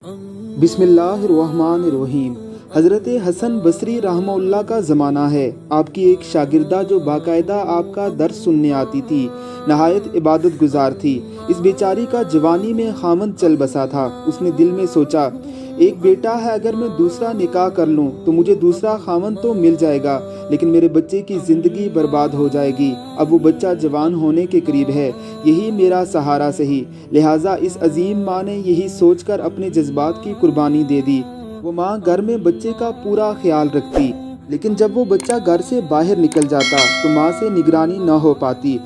बिस्मिल्लाहिर्रहमानिर्रहीम। हज़रत हसन बसरी रहमहुल्लाह का ज़माना है। आपकी एक शागिर्दा जो बाकायदा आपका दर्स सुनने आती थी, नहायत इबादत गुजार थी। इस बेचारी का जवानी में खामन चल बसा था। उसने दिल में सोचा, एक बेटा है, अगर मैं दूसरा निकाह कर लूँ तो मुझे दूसरा खामन तो मिल जाएगा, लेकिन मेरे बच्चे की ज़िंदगी बर्बाद हो जाएगी। अब वो बच्चा जवान होने के करीब है, यही मेरा सहारा सही। लिहाजा इस अजीम माँ ने यही सोचकर अपने जज्बात की कुर्बानी दे दी। वो माँ घर में बच्चे का पूरा ख्याल रखती, लेकिन जब वो बच्चा घर से बाहर निकल जाता तो माँ से निगरानी न हो पाती।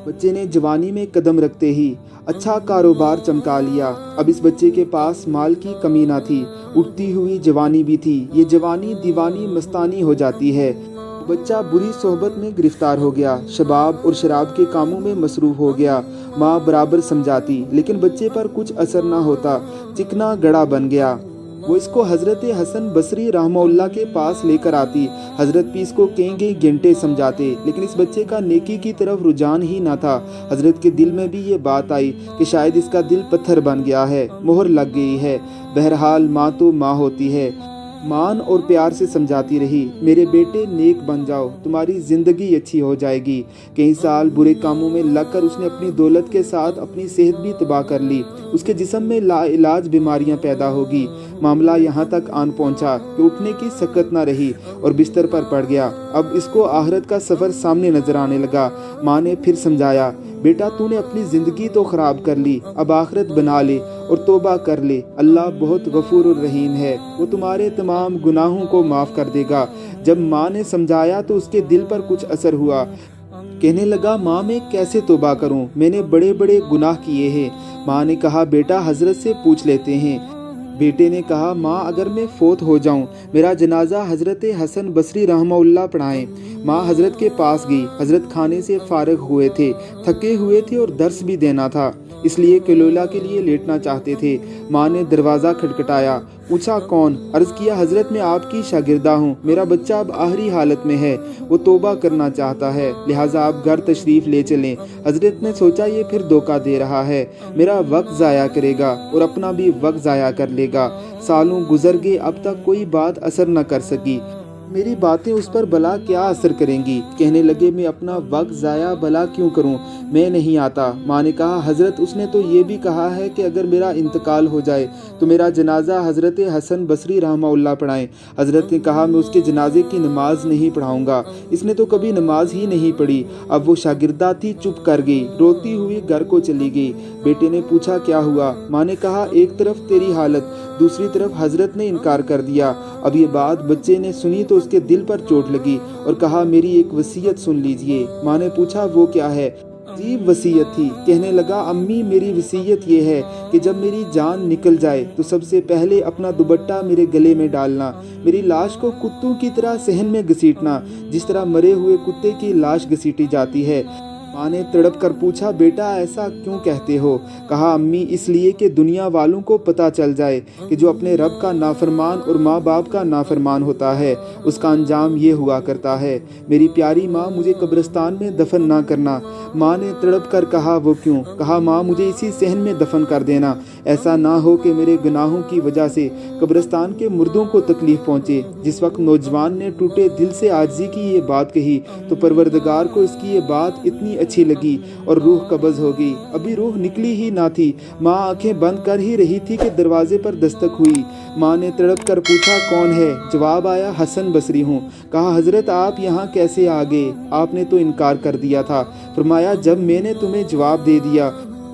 बच्चे ने जवानी में कदम रखते ही अच्छा कारोबार चमका लिया। अब इस बच्चे के पास माल की कमी ना थी, उठती हुई जवानी भी थी। ये जवानी दीवानी मस्तानी हो जाती है। बच्चा बुरी सोहबत में गिरफ्तार हो गया, शबाब और शराब के कामों में मसरूफ़ हो गया। माँ बराबर समझाती, लेकिन बच्चे पर कुछ असर ना होता, चिकना गड़ा बन गया। वो इसको हज़रत हसन बसरी रहमहुल्लाह के पास लेकर आती। हज़रत भी इसको कई घंटे समझाते, लेकिन इस बच्चे का नेकी की तरफ रुझान ही ना था। हज़रत के दिल में भी ये बात आई कि शायद इसका दिल पत्थर बन गया है, मोहर लग गई है। बहरहाल माँ तो माँ होती है। मान और प्यार से समझाती रही, मेरे बेटे नेक बन जाओ, तुम्हारी ज़िंदगी अच्छी हो जाएगी। कई साल बुरे कामों में लगकर उसने अपनी दौलत के साथ अपनी सेहत भी तबाह कर ली। उसके जिस्म में लाइलाज बीमारियां पैदा होगी। मामला यहाँ तक आन पहुँचा कि उठने की सकत न रही और बिस्तर पर पड़ गया। अब इसको आखिरत का सफ़र सामने नजर आने लगा। माँ ने फिर समझाया, बेटा तूने अपनी ज़िंदगी तो ख़राब कर ली, अब आखिरत बना ले और तौबा कर ले। अल्लाह बहुत गफूर और रहीम है, वो तुम्हारे तमाम गुनाहों को माफ़ कर देगा। जब माँ ने समझाया तो उसके दिल पर कुछ असर हुआ। कहने लगा, माँ मैं कैसे तौबा करूँ, मैंने बड़े बड़े गुनाह किए हैं। माँ ने कहा, बेटा हज़रत से पूछ लेते हैं। बेटे ने कहा, माँ अगर मैं फोत हो जाऊं, मेरा जनाजा हज़रत हसन बसरी रहमहुल्लाह पढ़ाएं। माँ हज़रत के पास गई। हज़रत खाने से फारिग हुए थे, थके हुए थे और दर्स भी देना था, इसलिए कलोला के लिए लेटना चाहते थे। माँ ने दरवाज़ा खटखटाया, पूछा कौन? अर्ज़ किया, हज़रत मैं आपकी शागिर्दा हूँ, मेरा बच्चा अब आखिरी हालत में है, वो तौबा करना चाहता है, लिहाजा आप घर तशरीफ़ ले चलें। हज़रत ने सोचा ये फिर धोखा दे रहा है, मेरा वक्त ज़ाया करेगा और अपना भी वक्त ज़ाया कर लेगा। सालों गुजर गए, अब तक कोई बात असर न कर सकी। मेरी बातें उस पर भला क्या असर करेंगी? कहने लगे, मैं अपना वक्त ज़ाया भला क्यों करूं, मैं नहीं आता। माँ ने कहा, हज़रत उसने तो ये भी कहा है कि अगर मेरा इंतकाल हो जाए तो मेरा जनाजा हज़रत हसन बसरी रहमहुल्लाह पढ़ाएं। हज़रत ने कहा, मैं उसके जनाजे की नमाज नहीं पढ़ाऊँगा, इसने तो कभी नमाज ही नहीं पढ़ी। अब वो शागिर्दा थी, चुप कर गई, रोती हुई घर को चली गई। बेटे ने पूछा, क्या हुआ? माँ ने कहा, एक तरफ तेरी हालत, दूसरी तरफ हज़रत ने इनकार कर दिया। अब ये बात बच्चे ने सुनी तो उसके दिल पर चोट लगी और कहा, मेरी एक वसीयत सुन लीजिए। माँ ने पूछा, वो क्या है? अजीब वसीयत थी। कहने लगा, अम्मी मेरी वसीयत ये है कि जब मेरी जान निकल जाए तो सबसे पहले अपना दुपट्टा मेरे गले में डालना, मेरी लाश को कुत्तों की तरह सहन में घसीटना, जिस तरह मरे हुए कुत्ते की लाश घसीटी जाती है। माँ ने तड़प कर पूछा, बेटा ऐसा क्यों कहते हो? कहा, अम्मी इसलिए कि दुनिया वालों को पता चल जाए कि जो अपने रब का नाफरमान और माँ बाप का नाफरमान होता है उसका अंजाम ये हुआ करता है। मेरी प्यारी माँ, मुझे कब्रिस्तान में दफन ना करना। माँ ने तड़प कर कहा, वो क्यों? कहा, माँ मुझे इसी सहन में दफन कर देना, ऐसा ना हो कि मेरे गुनाहों की वजह से कब्रिस्तान के मुर्दों को तकलीफ पहुँचे। जिस वक्त नौजवान ने टूटे दिल से आजिज़ी की ये बात कही तो परवरदिगार को इसकी ये बात इतनी अच्छी लगी और रूह कब्ज़ हो गई। अभी रूह निकली ही ना थी, माँ आंखें बंद कर ही रही थी कि दरवाजे पर दस्तक हुई। माँ ने तड़प कर पूछा, कौन है? जवाब आया, हसन बसरी हूँ। कहा, हज़रत आप यहाँ कैसे आ गए? आपने तो इनकार कर दिया था। फरमाया, जब मैंने तुम्हें जवाब दे दिया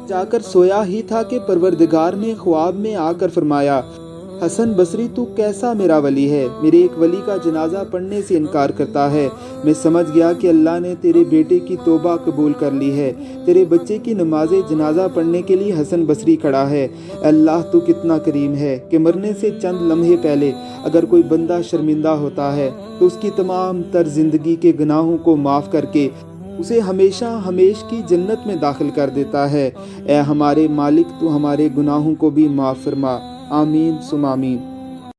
जाकर सोया ही था कि परवरदिगार ने ख्वाब में आकर फरमाया, हसन बसरी तू कैसा मेरा वली है, मेरे एक वली का जनाजा पढ़ने से इनकार करता है। मैं समझ गया कि अल्लाह ने तेरे बेटे की तौबा कबूल कर ली है, तेरे बच्चे की नमाज जनाजा पढ़ने के लिए हसन बसरी खड़ा है। अल्लाह तू कितना करीम है कि मरने से चंद लम्हे पहले अगर कोई बंदा शर्मिंदा होता है तो उसकी तमाम तर जिंदगी के गुनाहों को माफ़ करके उसे हमेशा हमेश की जन्नत में दाखिल कर देता है। ए हमारे मालिक, तू हमारे गुनाहों को भी माफ़ फरमा। आमीन सुम आमीन।